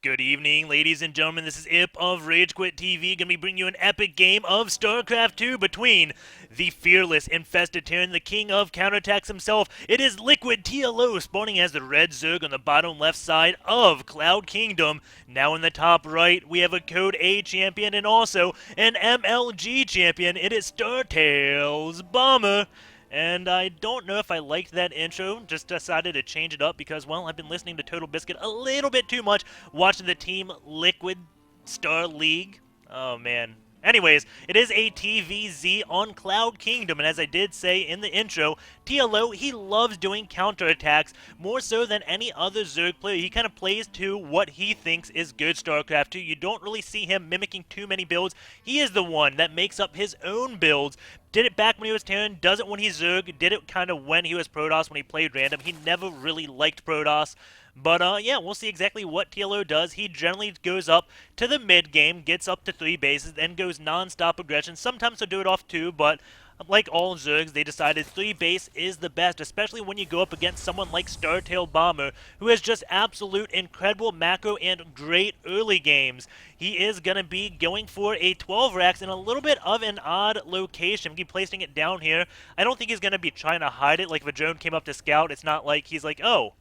Good evening, ladies and gentlemen. This is Ip of Rage Quit TV. Gonna be bringing you an epic game of StarCraft 2 between the fearless infested Terran, the king of counterattacks himself. It is Liquid TLO spawning as the red Zerg on the bottom left side of Cloud Kingdom. Now in the top right, we have a Code A champion and also an MLG champion. It is ST.Bomber. And I don't know if I liked that intro, just decided to change it up because, well, I've been listening to Total Biscuit a little bit too much, watching the Team Liquid Star League. Oh, man. Anyways, it is a TVZ on Cloud Kingdom, and as I did say in the intro, TLO, he loves doing counterattacks more so than any other Zerg player. He kind of plays to what he thinks is good StarCraft 2. You don't really see him mimicking too many builds. He is the one that makes up his own builds. Did it back when he was Terran, does it when he's Zerg, did it kind of when he was Protoss, when he played random. He never really liked Protoss. But, yeah, we'll see exactly what TLO does. He generally goes up to the mid-game, gets up to 3 bases, then goes non-stop aggression. Sometimes he'll do it off 2, but like all Zergs, they decided 3 base is the best, especially when you go up against someone like StarTail-Bomber, who has just absolute incredible macro and great early games. He is going to be going for a 12 racks in a little bit of an odd location. He's placing it down here. I don't think he's going to be trying to hide it. Like if a drone came up to scout, it's not like he's like, oh,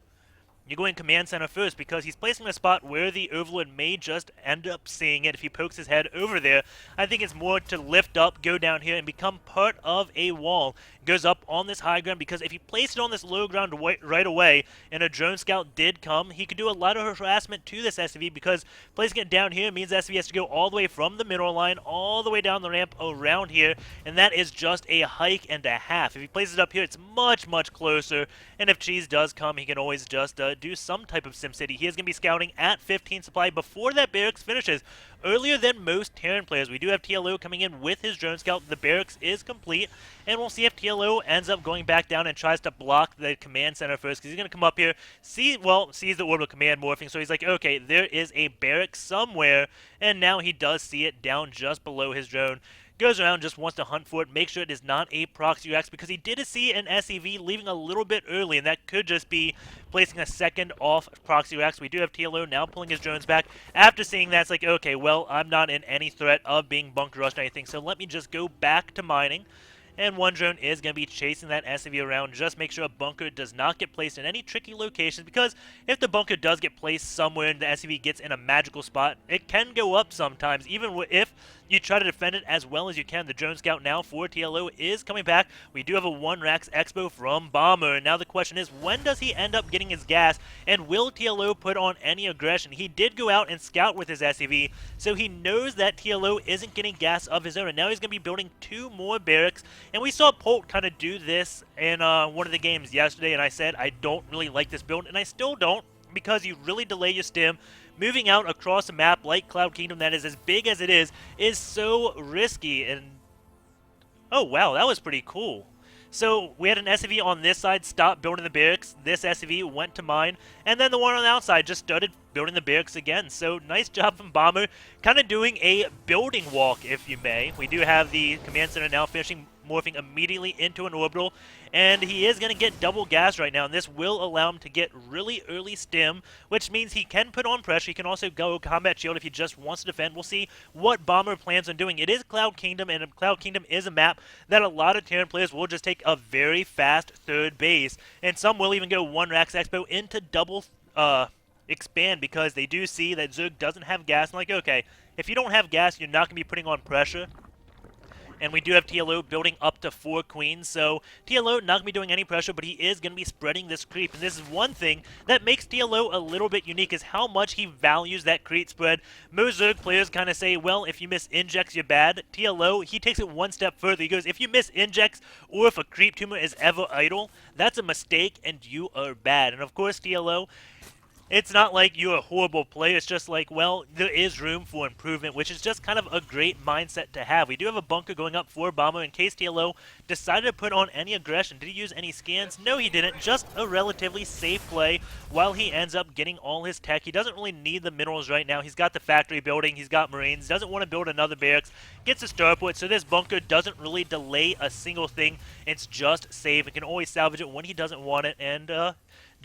you're going command center first, because he's placing a spot where the Overlord may just end up seeing it if he pokes his head over there. I think it's more to lift up, go down here, and become part of a wall. Goes up on this high ground, because if he placed it on this low ground right away, and a drone scout did come, he could do a lot of harassment to this SCV, because placing it down here means SCV has to go all the way from the mineral line, all the way down the ramp around here, and that is just a hike and a half. If he places it up here, it's much, much closer, and if Cheese does come, he can always just do some type of SimCity. He is going to be scouting at 15 supply before that barracks finishes. Earlier than most Terran players. We do have TLO coming in with his drone scout. The barracks is complete, and we'll see if TLO ends up going back down and tries to block the command center first, because he's going to come up here, sees the orbital command morphing, so he's like, okay, there is a barracks somewhere, and now he does see it down just below his drone. Goes around, just wants to hunt for it, make sure it is not a proxy racks, because he did see an SEV leaving a little bit early, and that could just be placing a second off proxy racks. We do have TLO now pulling his drones back. After seeing that, it's like, okay, well, I'm not in any threat of being bunker rushed or anything, so let me just go back to mining. And one drone is going to be chasing that SCV around. Just make sure a bunker does not get placed in any tricky locations, because if the bunker does get placed somewhere and the SCV gets in a magical spot, it can go up sometimes, even if you try to defend it as well as you can. The drone scout now for TLO is coming back. We do have a 1 racks expo from Bomber, and now the question is, when does he end up getting his gas, and will TLO put on any aggression? He did go out and scout with his SCV, so he knows that TLO isn't getting gas of his own, and now he's going to be building 2 more barracks. And we saw Polt kind of do this in one of the games yesterday, and I said I don't really like this build, and I still don't, because you really delay your stim. Moving out across a map like Cloud Kingdom that is as big as it is so risky. And oh wow, that was pretty cool. So we had an SCV on this side stop building the barracks. This SCV went to mine, and then the one on the outside just started building the barracks again. So nice job from Bomber, kind of doing a building walk, if you may. We do have the command center now finishing morphing immediately into an orbital, and he is going to get double gas right now, and this will allow him to get really early stim, which means he can put on pressure. He can also go combat shield if he just wants to defend. We'll see what Bomber plans on doing. It is Cloud Kingdom, and Cloud Kingdom is a map that a lot of Terran players will just take a very fast third base, and some will even go 1 racks expo into double expand, because they do see that Zerg doesn't have gas, and like, okay, if you don't have gas, you're not going to be putting on pressure. And we do have TLO building up to 4 queens, so TLO not going to be doing any pressure, but he is going to be spreading this creep. And this is one thing that makes TLO a little bit unique, is how much he values that creep spread. Most Zerg players kind of say, well, if you miss injects, you're bad. TLO, he takes it one step further. He goes, if you miss injects, or if a creep tumor is ever idle, that's a mistake, and you are bad. And of course, TLO, it's not like you're a horrible player. It's just like, well, there is room for improvement, which is just kind of a great mindset to have. We do have a bunker going up for Bomber in case TLO decided to put on any aggression. Did he use any scans? No, he didn't. Just a relatively safe play while he ends up getting all his tech. He doesn't really need the minerals right now. He's got the factory building. He's got Marines. Doesn't want to build another barracks. Gets a starport, so this bunker doesn't really delay a single thing. It's just safe. It can always salvage it when he doesn't want it, and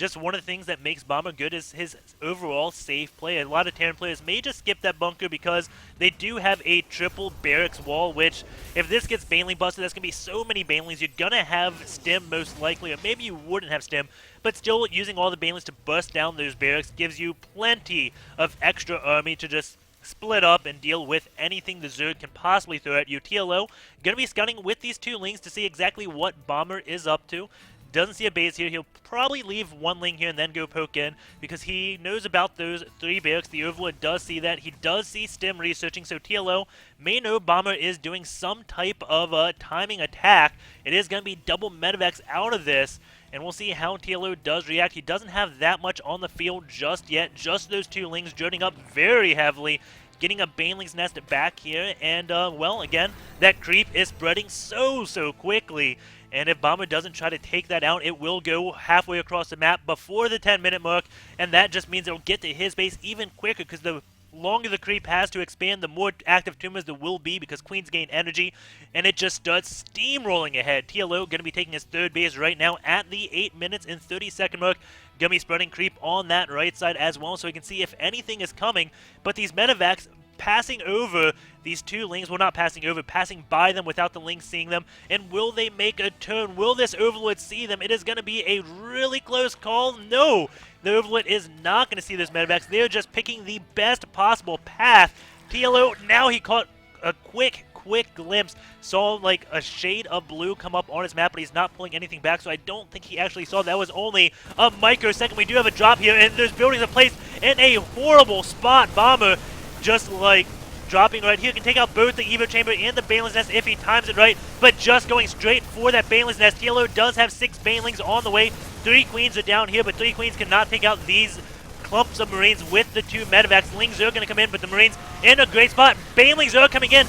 just one of the things that makes Bomber good is his overall safe play. A lot of Terran players may just skip that bunker because they do have a triple barracks wall, which if this gets Baneling busted, that's going to be so many Banelings. You're going to have Stim most likely, or maybe you wouldn't have Stim, but still using all the Banelings to bust down those barracks gives you plenty of extra army to just split up and deal with anything the Zerg can possibly throw at you. TLO going to be scouting with these 2 Lings to see exactly what Bomber is up to. Doesn't see a base here. He'll probably leave 1 Ling here and then go poke in because he knows about those 3 barracks. The Overlord does see that. He does see Stim researching, so TLO may know Bomber is doing some type of timing attack. It is going to be double medevacs out of this, and we'll see how TLO does react. He doesn't have that much on the field just yet. Just those 2 Lings joining up very heavily, getting a Baneling's Nest back here, and, well, again, that creep is spreading so quickly. And if Bomber doesn't try to take that out, it will go halfway across the map before the 10-minute mark, and that just means it'll get to his base even quicker because the longer the creep has to expand, the more active tumors there will be because Queens gain energy, and it just starts steamrolling ahead. TLO going to be taking his 3rd base right now at the 8 minutes and 30-second mark. Going to be spreading creep on that right side as well, so we can see if anything is coming, but these medevacs passing over these 2 Lings, well, not passing over, passing by them without the Lings seeing them. And will they make a turn? Will this Overlord see them? It is going to be a really close call. No, the Overlord is not going to see those medevacs. They're just picking the best possible path. TLO, now he caught a quick glimpse, saw like a shade of blue come up on his map, but he's not pulling anything back, so I don't think he actually saw that. Was only a microsecond. We do have a drop here, and there's buildings in place in a horrible spot. Bomber just like dropping right here, can take out both the Evo Chamber and the Baneling's Nest if he times it right, but just going straight for that Baneling's Nest. TLO does have 6 Banelings on the way. 3 Queens are down here, but 3 Queens cannot take out these clumps of Marines with the 2 medevacs. Lings are going to come in, but the Marines in a great spot. Banelings are coming in.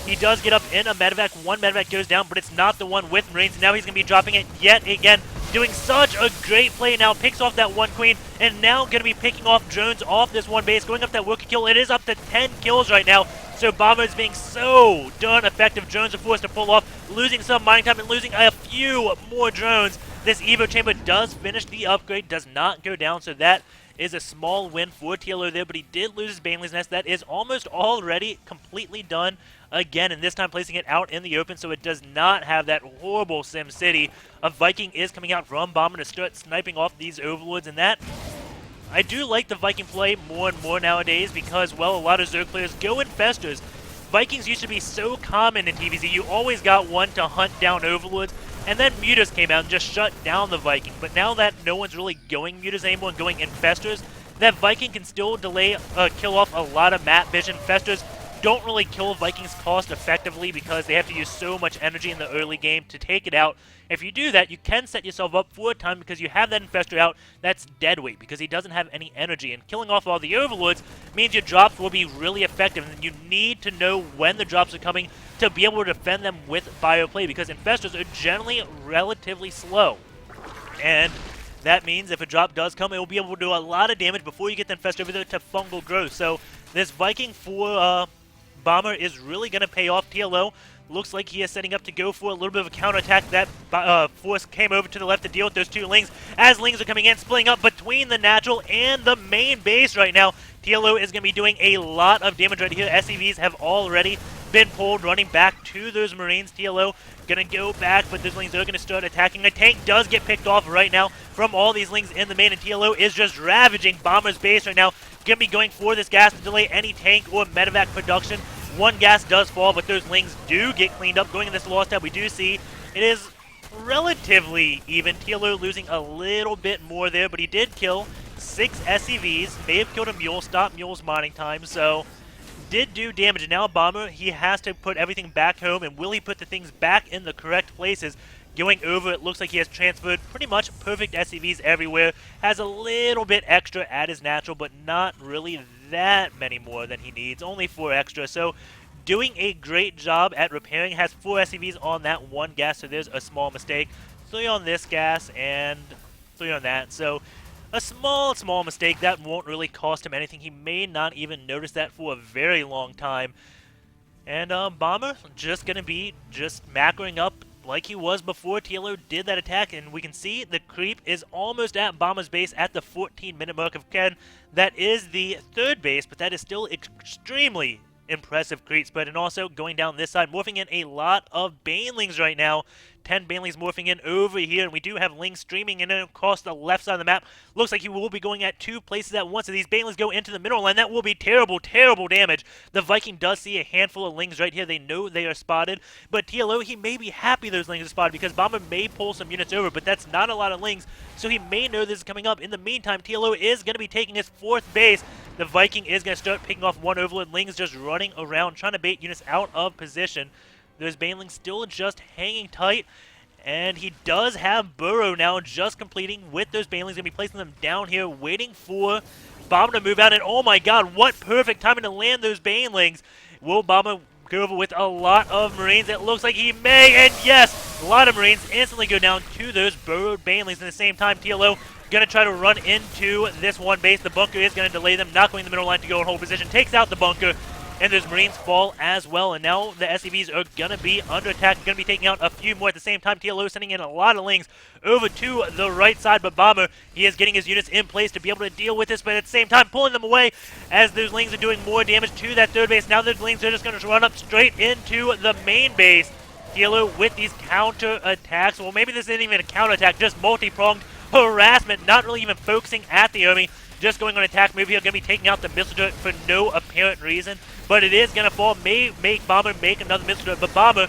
He does get up in a medevac. 1 medevac goes down, but it's not the one with Marines. Now he's going to be dropping it yet again, doing such a great play now. Picks off that 1 Queen, and now going to be picking off drones off this 1 base, going up that worker kill. It is up to 10 kills right now, so Bomber is being so darn effective. Drones are forced to pull off, losing some mining time and losing a few more drones. This Evo Chamber does finish the upgrade, does not go down, so that is a small win for TLO there, but he did lose his Baneling's Nest. That is almost already completely done again, and this time placing it out in the open, so it does not have that horrible Sim City. A Viking is coming out from Bomber to start sniping off these Overlords, and that, I do like the Viking play more and more nowadays because, well, a lot of Zerg players go Infestors. Vikings used to be so common in TVZ. You always got one to hunt down Overlords, and then Mutas came out and just shut down the Viking. But now that no one's really going Mutas anymore and going Infestors, that Viking can still kill off a lot of map vision. Infestors don't really kill Vikings cost effectively because they have to use so much energy in the early game to take it out. If you do that, you can set yourself up for a time because you have that Infestor out that's dead weight because he doesn't have any energy. And killing off all the Overlords means your drops will be really effective. And you need to know when the drops are coming to be able to defend them with bioplay because Infestors are generally relatively slow. And that means if a drop does come, it will be able to do a lot of damage before you get the Infestor over there to fungal growth. So this Viking for Bomber is really going to pay off. TLO looks like he is setting up to go for a little bit of a counterattack. That force came over to the left to deal with those 2 Lings. As Lings are coming in, splitting up between the natural and the main base right now. TLO is going to be doing a lot of damage right here. SCVs have already been pulled, running back to those Marines. TLO going to go back, but those Lings are going to start attacking. A tank does get picked off right now from all these Lings in the main, and TLO is just ravaging Bomber's base right now. Going to be going for this gas to delay any tank or medevac production. 1 gas does fall, but those Lings do get cleaned up. Going in this lost tab, we do see it is relatively even. TLO losing a little bit more there, but he did kill 6 SCVs. May have killed a Mule, stopped Mule's mining time, so did do damage. And now Bomber, he has to put everything back home, and will he put the things back in the correct places? Going over, it looks like he has transferred pretty much perfect SCVs everywhere. Has a little bit extra at his natural, but not really that many more than he needs. Only 4 extra, so doing a great job at repairing. Has 4 SCVs on that 1 gas, so there's a small mistake. 3 on this gas and 3 on that, so a small mistake. That won't really cost him anything. He may not even notice that for a very long time. And Bomber just going to be just macroing up like he was before TLO did that attack, and we can see the creep is almost at Bomber's base at the 14-minute mark of Ken. That is the third base, but that is still extremely impressive creep spread. And also going down this side, morphing in a lot of Banelings right now. 10 Banelings morphing in over here, and we do have Ling streaming in across the left side of the map. Looks like he will be going at 2 places at once, and these Banelings go into the middle line. That will be terrible, terrible damage. The Viking does see a handful of Lings right here. They know they are spotted, but TLO, he may be happy those Lings are spotted because Bomber may pull some units over, but that's not a lot of Lings, so he may know this is coming up. In the meantime, TLO is going to be taking his 4th base. The Viking is going to start picking off one Overlord. Lings just running around, trying to bait units out of position. Those Banelings still just hanging tight. And he does have Burrow now just completing with those Banelings. Going to be placing them down here, waiting for Bomber to move out. And oh my god, what perfect timing to land those Banelings. Will Bomber go over with a lot of Marines? It looks like he may. And yes, a lot of Marines instantly go down to those burrowed Banelings. At the same time, TLO going to try to run into this one base. The bunker is going to delay them, not going the middle line to go and hold position. Takes out the bunker. And those Marines fall as well, and now the SCVs are going to be under attack, going to be taking out a few more at the same time. TLO sending in a lot of Lings over to the right side, but Bomber, he is getting his units in place to be able to deal with this, but at the same time pulling them away as those Lings are doing more damage to that third base. Now those Lings are just going to run up straight into the main base. TLO with these counter attacks. Well, maybe this isn't even a counter attack, just multi-pronged harassment, not really even focusing at the enemy. Just going on attack move here, going to be taking out the missile turret for no apparent reason. But it is going to fall, may make Bomber make another missile turret. But Bomber,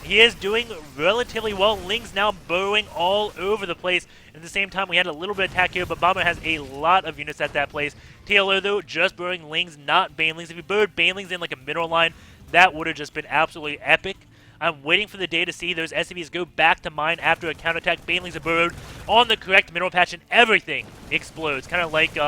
he is doing relatively well. Ling's now burrowing all over the place. At the same time, we had a little bit of attack here, but Bomber has a lot of units at that place. TLO, though, just burrowing Lings, not Banelings. If he burrowed Banelings in like a middle line, that would have just been absolutely epic. I'm waiting for the day to see those SCVs go back to mine after a counterattack. Banelings are burrowed on the correct mineral patch, and everything explodes. Kind of like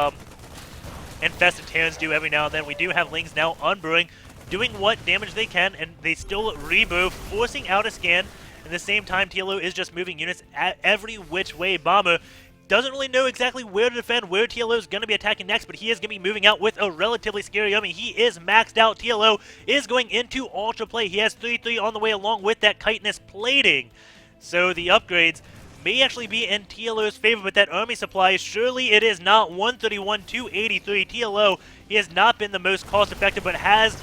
infested Terrans do every now and then. We do have Lings now unburrowing, doing what damage they can, and they still reburrow, forcing out a scan. At the same time, TLO is just moving units at every which way. Bomber doesn't really know exactly where to defend, where TLO is going to be attacking next, but he is going to be moving out with a relatively scary army. He is maxed out. TLO is going into Ultra Play. He has 3-3 on the way along with that chitinous plating. So the upgrades may actually be in TLO's favor, but that army supply, surely it is not. 131 to 83. TLO, he has not been the most cost-effective, but has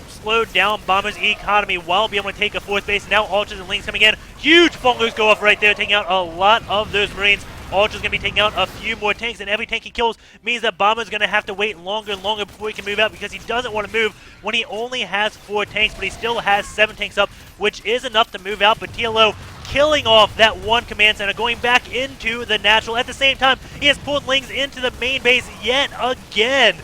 slowed down Bomber's economy while being able to take a 4th base. Now Ultras and Lings coming in. Huge bunkers go off right there, taking out a lot of those Marines. Ultra's going to be taking out a few more tanks, and every tank he kills means that Bomber's going to have to wait longer and longer before he can move out, because he doesn't want to move when he only has 4 tanks, but he still has 7 tanks up, which is enough to move out. But TLO killing off that one command center, going back into the natural. At the same time, he has pulled Lings into the main base yet again.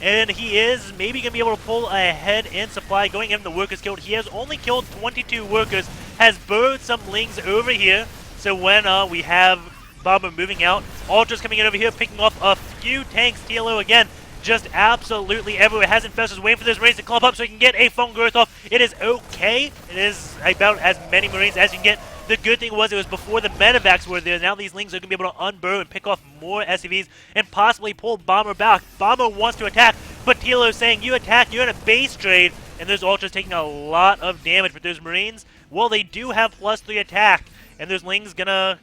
And he is maybe going to be able to pull ahead in supply, going in the workers killed. He has only killed 22 workers, has burrowed some Lings over here. So when we have Bomber moving out, Ultra's coming in over here, picking off a few tanks. TLO again, just absolutely everywhere. Has infestors waiting for those Marines to clump up so he can get a phone growth off. It is okay. It is about as many Marines as you can get. The good thing was it was before the medevacs were there. Now these Lings are going to be able to unburrow and pick off more SCVs and possibly pull Bomber back. Bomber wants to attack, but TLO is saying, you attack, you're in a base trade. And those Ultras taking a lot of damage. But those Marines, well, they do have +3 attack. And those Lings going to,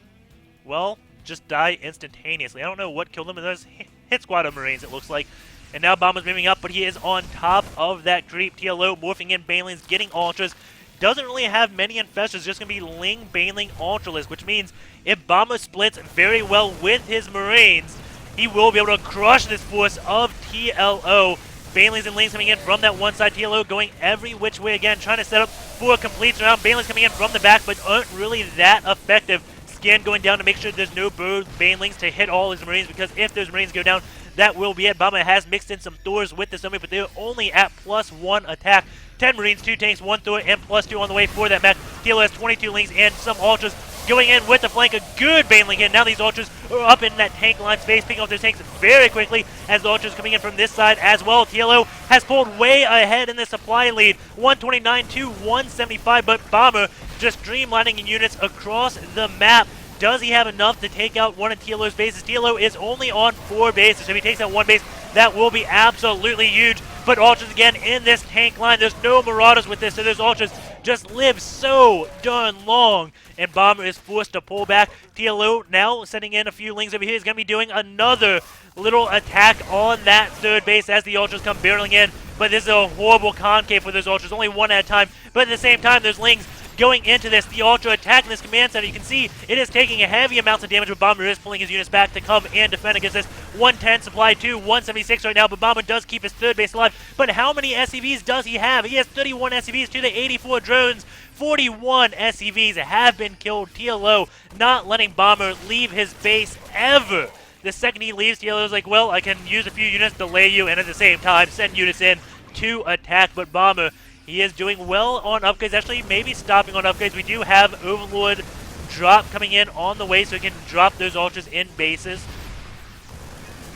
well, just die instantaneously. I don't know what killed them, but there's hit squad of Marines, it looks like. And now Bomber's moving up, but he is on top of that creep. TLO morphing in Banelings, getting Ultras. Doesn't really have many infestors, just going to be Ling, Baneling, Ultraless, which means if Bomber splits very well with his Marines, he will be able to crush this force of TLO. Banelings and Lings coming in from that one side. TLO going every which way again, trying to set up for a complete surround. Banelings coming in from the back, but aren't really that effective. Scan going down to make sure there's no burrowed Banelings to hit all his Marines, because if those Marines go down, that will be it. Bomber has mixed in some Thors with this army, but they're only at +1 attack. 10 Marines, 2 tanks, 1 Thor, and +2 on the way for that match. TLO has 22 Lings and some Ultras going in with the flank. A good Baneling hit. Now these Ultras are up in that tank line space, picking up their tanks very quickly as the Ultras coming in from this side as well. TLO has pulled way ahead in the supply lead, 129 to 175, but Bomber just streamlining units across the map. Does he have enough to take out one of TLO's bases? TLO is only on 4 bases, so if he takes out 1 base, that will be absolutely huge. But Ultras again in this tank line. There's no Marauders with this, so those Ultras just lives so darn long, and Bomber is forced to pull back. TLO now sending in a few lings over here. He's going to be doing another little attack on that third base as the Ultras come barreling in, but this is a horrible concave for those Ultras, only one at a time, but at the same time, there's lings going into this. The Ultra attacking this command center. You can see it is taking a heavy amounts of damage, but Bomber is pulling his units back to come and defend against this. 110 supply to 176 right now, but Bomber does keep his third base alive. But how many SCVs does he have? He has 31 SCVs to the 84 drones. 41 SCVs have been killed. TLO not letting Bomber leave his base ever. The second he leaves, TLO is like, well, I can use a few units to delay you and at the same time send units in to attack. But Bomber, he is doing well on upgrades, actually maybe stopping on upgrades. We do have Overlord drop coming in on the way, so he can drop those Ultras in bases.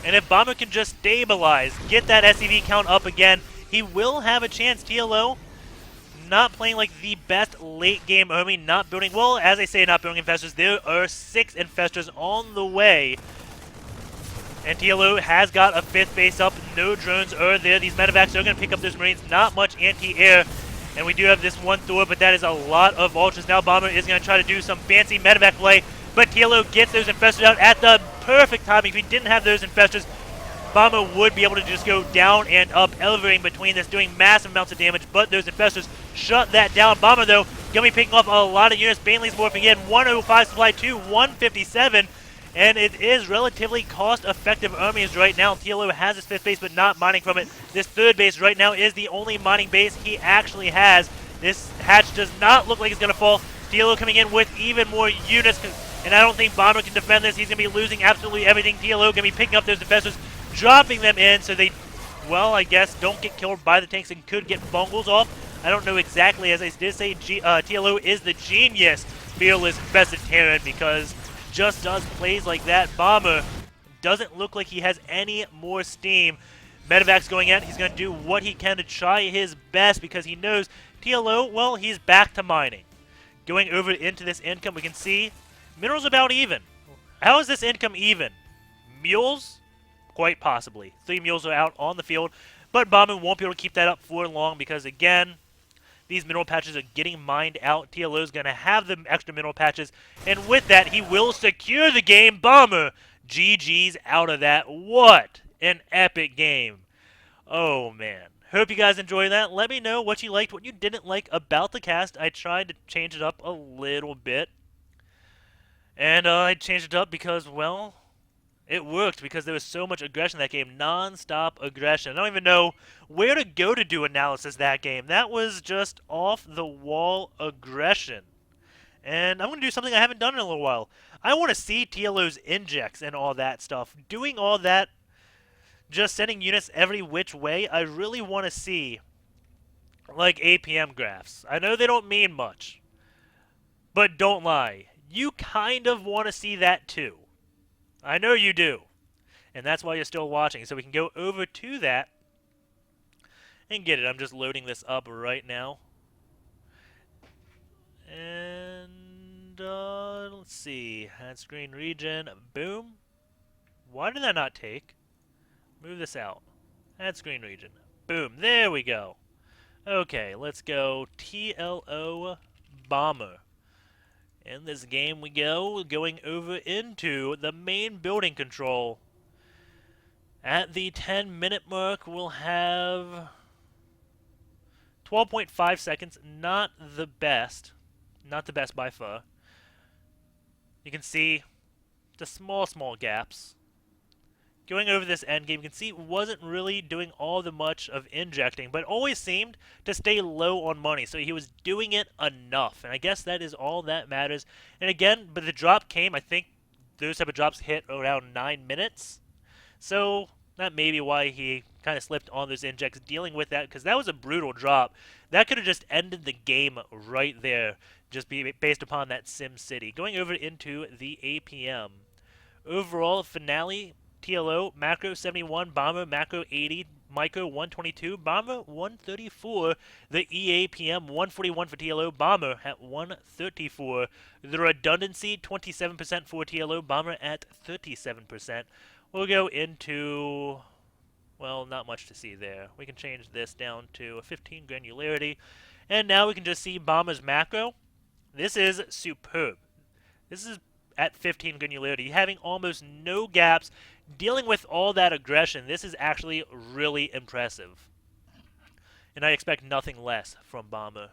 And if Bomber can just stabilize, get that SCV count up again, he will have a chance. TLO not playing like the best late game army, not building, well, as I say, not building infestors. There are 6 infestors on the way. And TLO has got a 5th base up. No drones are there. These medevacs are going to pick up those Marines. Not much anti-air. And we do have this one Thor, but that is a lot of Ultras. Now Bomber is going to try to do some fancy medevac play. But TLO gets those infestors out at the perfect timing. If he didn't have those infestors, Bomber would be able to just go down and up, elevating between this, doing massive amounts of damage. But those infestors shut that down. Bomber, though, going to be picking up a lot of units. Bainley's morphing in. 105 supply to 157. And it is relatively cost-effective armies right now. TLO has his 5th base, but not mining from it. This 3rd base right now is the only mining base he actually has. This hatch does not look like it's going to fall. TLO coming in with even more units, and I don't think Bomber can defend this. He's going to be losing absolutely everything. TLO going to be picking up those defenders, dropping them in so they, well, I guess, don't get killed by the tanks and could get bungles off. I don't know exactly. As I did say, TLO is the genius fearless infested Terran, because just does plays like that. Bomber doesn't look like he has any more steam. Medevac's going out. He's going to do what he can to try his best because he knows TLO, well, he's back to mining. Going over into this income, we can see minerals about even. How is this income even? Mules? Quite possibly. 3 mules are out on the field, but Bomber won't be able to keep that up for long because, again, these mineral patches are getting mined out. TLO is going to have the extra mineral patches, and with that, he will secure the game. Bomber, GG's out of that. What an epic game. Oh, man. Hope you guys enjoyed that. Let me know what you liked, what you didn't like about the cast. I tried to change it up a little bit, and I changed it up because, well, it worked because there was so much aggression in that game. Non-stop aggression. I don't even know where to go to do analysis that game. That was just off-the-wall aggression. And I'm going to do something I haven't done in a little while. I want to see TLO's injects and all that stuff. Doing all that, just sending units every which way, I really want to see, like, APM graphs. I know they don't mean much, but don't lie. You kind of want to see that too. I know you do, and that's why you're still watching. So we can go over to that and get it. I'm just loading this up right now. And let's see. Add screen region. Boom. Why did that not take? Move this out. Add screen region. Boom. There we go. Okay, let's go TLO Bomber. In this game we go, going over into the main building control. At the 10-minute mark, we'll have 12.5 seconds. Not the best. Not the best by far. You can see the small gaps. Going over this end game, you can see it wasn't really doing all the much of injecting, but always seemed to stay low on money. So he was doing it enough, and I guess that is all that matters. And again, but the drop came, I think those type of drops hit around 9 minutes. So that may be why he kind of slipped on those injects, dealing with that, because that was a brutal drop. That could have just ended the game right there, just based upon that Sim City. Going over into the APM. Overall finale, TLO, Macro 71, Bomber, Macro 80, Micro 122, Bomber 134, the EAPM 141 for TLO, Bomber at 134. The redundancy 27% for TLO, Bomber at 37%. We'll go into, well, not much to see there. We can change this down to a 15 granularity. And now we can just see Bomber's macro. This is superb. This is at 15 granularity, having almost no gaps, dealing with all that aggression. This is actually really impressive. And I expect nothing less from Bomber.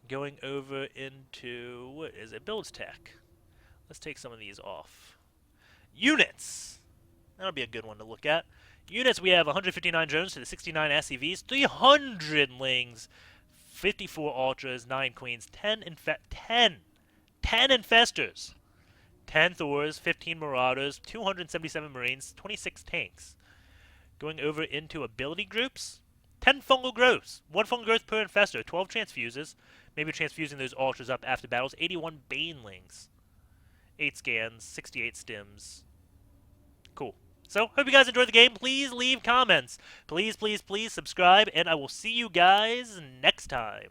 Going over into, what is it? Builds tech. Let's take some of these off. Units. That'll be a good one to look at. Units, we have 159 drones to the 69 SCVs, 300 lings, 54 ultras, 9 queens, 10 infestors, 10 Thors, 15 marauders, 277 marines, 26 tanks. Going over into ability groups, 10 fungal growths, 1 fungal growth per infestor, 12 transfuses, maybe transfusing those ultras up after battles, 81 banelings, 8 scans, 68 stims. Cool. So, hope you guys enjoyed the game. Please leave comments. Please, please, please subscribe, and I will see you guys next time.